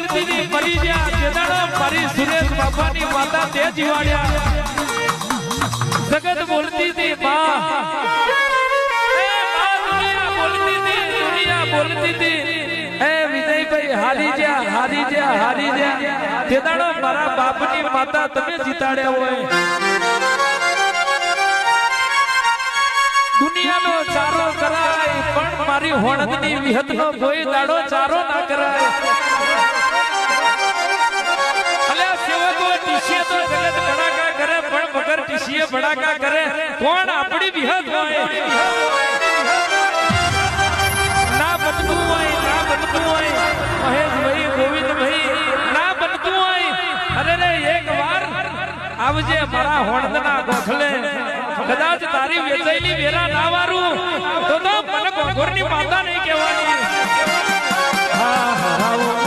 બોલતી હતી મરી ગયા જેદાડો મારી સુરેશ બાપાની માતા તે જીવાડ્યા જગત બોલતી હતી માં બોલતી હતી એ વિજયભાઈ હારી જા તેદાડો મારા બાપની માતા તમે જીતાડ્યા હોય દુનિયાનો ચારો કરાય પણ મારી હોણદની વિહતનો કોઈ દાડો ચારો ના કરાય અલ્યા સેવકો ટીસીએ તો જગત ભડાકા કરે પણ વગર ટીસીએ ભડાકા કરે કોણ આપણી વિહત હોય ના બનતું હોય મહેશભાઈ ગોવિંદભાઈ ના બનતું હોય અરે રે એક વાર આવજે મારા હોણદના ગોખલે કદાચ તારી વેચાયેલી વેરા ના વારું તો મને ગોગોરની માતા નહીં કહેવાની હા